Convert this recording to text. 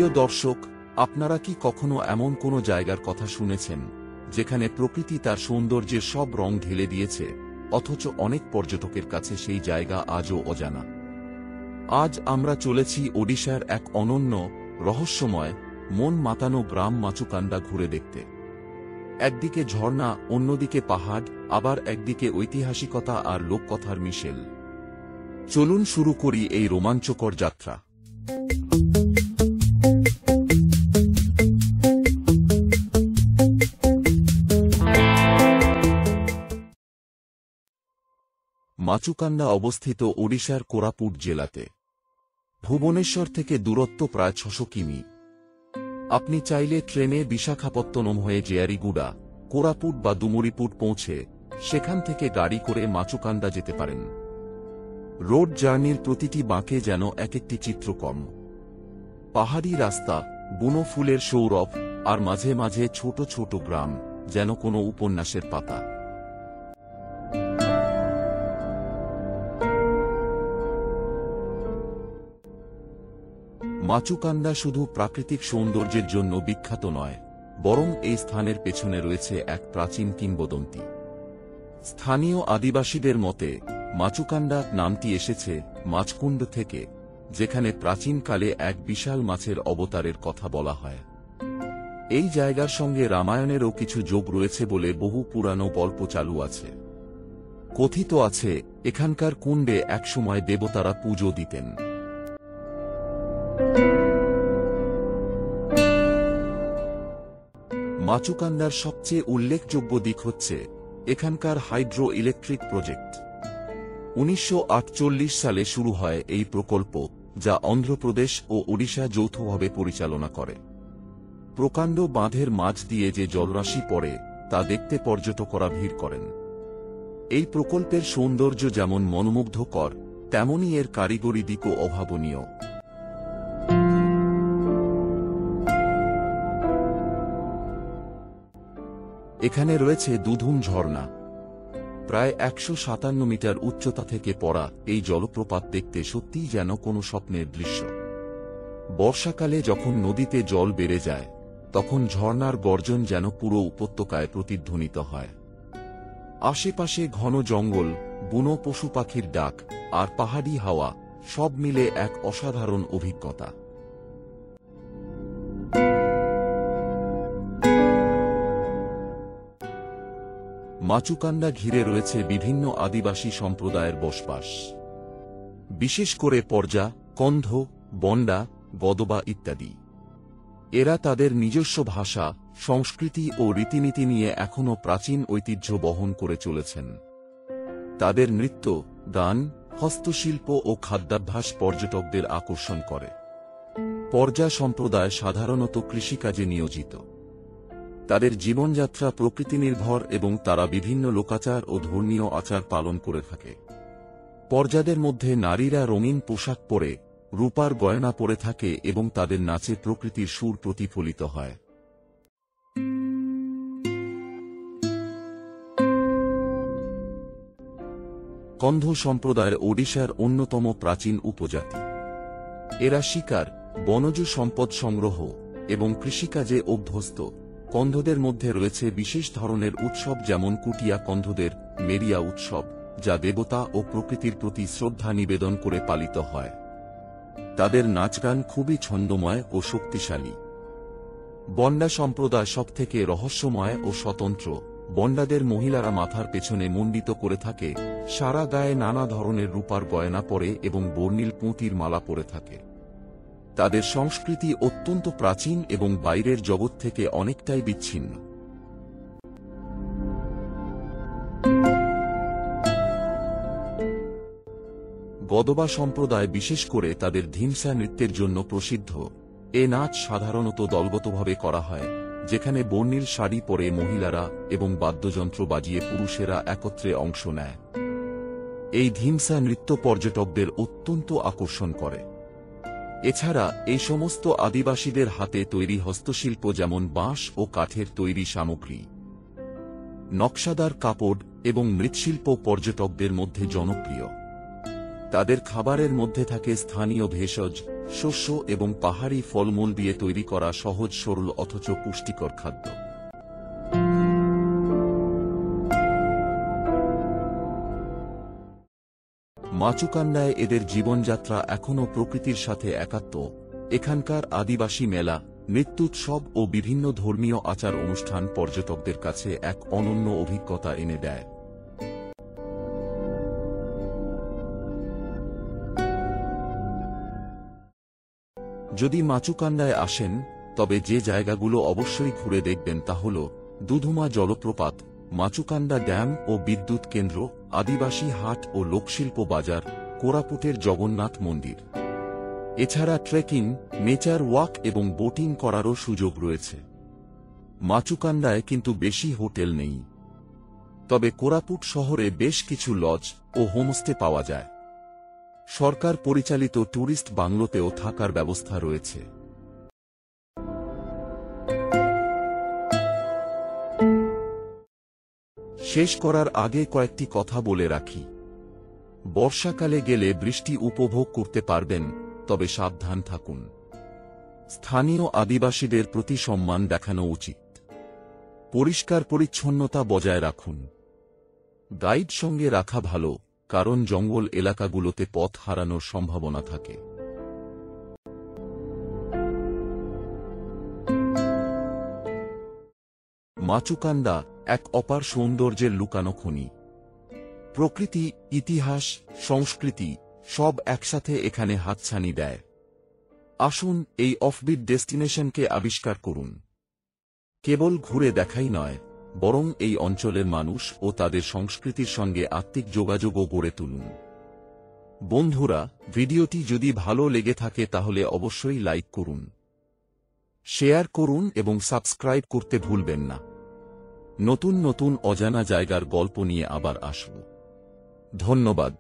প্রিয় দর্শক, আপনারা কি কখনো এমন কোনো জায়গার কথা শুনেছেন যেখানে প্রকৃতি তার সৌন্দর্যের সব রং ঢেলে দিয়েছে, অথচ অনেক পর্যটকের কাছে সেই জায়গা আজও অজানা? আজ আমরা চলেছি ওডিশার এক অনন্য, রহস্যময়, মন মাতানো গ্রাম মাচুকান্দা ঘুরে দেখতে। একদিকে ঝর্ণা, অন্যদিকে পাহাড়, আবার একদিকে ঐতিহাসিকতা আর লোককথার মিশেল। চলুন শুরু করি এই রোমাঞ্চকর যাত্রা। মাচুকান্দা অবস্থিত ওড়িশার কোরাপুট জেলাতে। ভুবনেশ্বর থেকে দূরত্ব প্রায় ৬০০ কিমি। আপনি চাইলে ট্রেনে বিশাখাপত্তনম হয়ে জেয়ারিগুড়া, কোরাপুট বা দুমুরিপুট পৌঁছে সেখান থেকে গাড়ি করে মাচুকান্দা যেতে পারেন। রোড জার্নির প্রতিটি বাঁকে যেন এক একটি চিত্রকর্ম। পাহাড়ি রাস্তা, বুনো ফুলের সৌরভ, আর মাঝে মাঝে ছোট ছোট গ্রাম, যেন কোনো উপন্যাসের পাতা। মাচুকান্দা শুধু প্রাকৃতিক সৌন্দর্যের জন্য বিখ্যাত নয়, বরং এই স্থানের পেছনে রয়েছে এক প্রাচীন কিংবদন্তি। স্থানীয় আদিবাসীদের মতে মাচুকান্দা নামটি এসেছে মাছকুণ্ড থেকে, যেখানে প্রাচীনকালে এক বিশাল মাছের অবতারের কথা বলা হয়। এই জায়গার সঙ্গে রামায়ণেরও কিছু যোগ রয়েছে বলে বহু পুরানো গল্প চালু আছে। কথিত আছে, এখানকার কুণ্ডে একসময় দেবতারা পুজো দিতেন। মাচুকান্দার সবচেয়ে উল্লেখযোগ্য দিক হচ্ছে এখানকার হাইড্রো ইলেকট্রিক প্রজেক্ট। ১৯৪৮ সালে শুরু হয় এই প্রকল্প, যা অন্ধ্রপ্রদেশ ও ওড়িশা যৌথভাবে পরিচালনা করে। প্রকাণ্ড বাঁধের মাঝ দিয়ে যে জলরাশি পড়ে তা দেখতে পর্যটকরা ভিড় করেন। এই প্রকল্পের সৌন্দর্য যেমন মনোমুগ্ধকর, তেমনি এর কারিগরি দিকও অভাবনীয়। এখানে রয়েছে দুধুম ঝর্ণা। প্রায় ১৫৭ মিটার উচ্চতা থেকে পড়া এই জলপ্রপাত দেখতে সত্যিই যেন কোনো স্বপ্নের দৃশ্য। বর্ষাকালে যখন নদীতে জল বেড়ে যায়, তখন ঝর্ণার গর্জন যেন পুরো উপত্যকায় প্রতিধ্বনিত হয়। আশেপাশে ঘন জঙ্গল, বুনো পশু পাখির ডাক, আর পাহাড়ি হাওয়া, সব মিলে এক অসাধারণ অভিজ্ঞতা। মাচুকান্দা ঘিরে রয়েছে বিভিন্ন আদিবাসী সম্প্রদায়ের বসবাস, বিশেষ করে পরজা, কন্ধ, বন্ডা, গদবা ইত্যাদি। এরা তাদের নিজস্ব ভাষা, সংস্কৃতি ও রীতিনীতি নিয়ে এখনও প্রাচীন ঐতিহ্য বহন করে চলেছেন। তাদের নৃত্য, গান, হস্তশিল্প ও খাদ্যাভ্যাস পর্যটকদের আকর্ষণ করে। পরজা সম্প্রদায় সাধারণত কৃষিকাজে নিয়োজিত। তাদের জীবনযাত্রা প্রকৃতি নির্ভর এবং তারা বিভিন্ন লোকাচার ও ধর্মীয় আচার পালন করে থাকে। পরজাদের মধ্যে নারীরা রঙিন পোশাক পরে, রূপার গয়না পরে থাকে এবং তাদের নাচে প্রকৃতির সুর প্রতিফলিত হয়। কন্ধ সম্প্রদায়ের ওড়িশার অন্যতম প্রাচীন উপজাতি। এরা শিকার, বনজ সম্পদ সংগ্রহ এবং কৃষিকাজে অভ্যস্ত। কন্ধদের মধ্যে রয়েছে বিশেষ ধরনের উৎসব, যেমন কুটিয়া কন্ধদের মেরিয়া উৎসব, যা দেবতা ও প্রকৃতির প্রতি শ্রদ্ধা নিবেদন করে পালিত হয়। তাদের নাচগান খুবই ছন্দময় ও শক্তিশালী। বন্ডা সম্প্রদায় সবথেকে রহস্যময় ও স্বতন্ত্র। বন্ডাদের মহিলারা মাথার পেছনে মণ্ডিত করে থাকে, সারা গায়ে নানা ধরনের রূপার গয়না পরে এবং বর্ণিল পুঁতির মালা পরে থাকে। তাদের সংস্কৃতি অত্যন্ত প্রাচীন এবং বাইরের জগৎ থেকে অনেকটাই বিচ্ছিন্ন। গদবা সম্প্রদায় বিশেষ করে তাদের ধিমসা নৃত্যের জন্য প্রসিদ্ধ। এ নাচ সাধারণত দলগতভাবে করা হয়, যেখানে বর্ণিল শাড়ি পরে মহিলারা এবং বাদ্যযন্ত্র বাজিয়ে পুরুষেরা একত্রে অংশ নেয়। এই ধিমসা নৃত্য পর্যটকদের অত্যন্ত আকর্ষণ করে। এছাড়া এই সমস্ত আদিবাসীদের হাতে তৈরি হস্তশিল্প, যেমন বাঁশ ও কাঠের তৈরি সামগ্রী, নকশাদার কাপড় এবং মৃৎশিল্প পর্যটকদের মধ্যে জনপ্রিয়। তাদের খাবারের মধ্যে থাকে স্থানীয় ভেষজ, শস্য এবং পাহাড়ি ফলমূল দিয়ে তৈরি করা সহজ সরল অথচ পুষ্টিকর খাদ্য। মাচুকান্ডায় এদের জীবনযাত্রা এখনও প্রকৃতির সাথে একাত্ম। এখানকার আদিবাসী মেলা, নৃত্যোৎসব ও বিভিন্ন ধর্মীয় আচার অনুষ্ঠান পর্যটকদের কাছে এক অনন্য অভিজ্ঞতা এনে দেয়। যদি মাচুকান্ডায় আসেন তবে যে জায়গাগুলো অবশ্যই ঘুরে দেখবেন তা হল দুধুমা জলপ্রপাত, মাচুকান্ডা ড্যাম ও বিদ্যুৎ কেন্দ্র, আদিবাসী হাট ও লোকশিল্প বাজার, কোরাপুটের জগন্নাথ মন্দির। এছাড়া ট্রেকিং, নেচার ওয়াক এবং বোটিং করারও সুযোগ রয়েছে। মাচুকান্ডায় কিন্তু বেশি হোটেল নেই, তবে কোরাপুট শহরে বেশ কিছু লজ ও হোমস্টে পাওয়া যায়। সরকার পরিচালিত ট্যুরিস্ট বাংলোতেও থাকার ব্যবস্থা রয়েছে। শেষ করার আগে কয়েকটি কথা বলে রাখি। বর্ষাকালে গেলে বৃষ্টি উপভোগ করতে পারবেন, তবে সাবধান থাকুন। স্থানীয় আদিবাসীদের প্রতি সম্মান দেখানো উচিত। পরিষ্কার পরিচ্ছন্নতা বজায় রাখুন। গাইড সঙ্গে রাখা ভালো, কারণ জঙ্গল এলাকাগুলোতে পথ হারানোর সম্ভাবনা থাকে। মাচুকান্ডা এক অপার সৌন্দর্যের লুকানো খনি। প্রকৃতি, ইতিহাস, সংস্কৃতি সব একসাথে এখানে হাতছানি দেয়। আসুন এই অফবিট ডেস্টিনেশনকে আবিষ্কার করুন। কেবল ঘুরে দেখাই নয়, বরং এই অঞ্চলের মানুষ ও তাদের সংস্কৃতির সঙ্গে আত্মিক যোগাযোগও গড়ে তুলুন। বন্ধুরা, ভিডিওটি যদি ভালো লেগে থাকে তাহলে অবশ্যই লাইক করুন, শেয়ার করুন এবং সাবস্ক্রাইব করতে ভুলবেন না। নতুন নতুন অজানা জায়গার গল্প নিয়ে আবার আসব। ধন্যবাদ।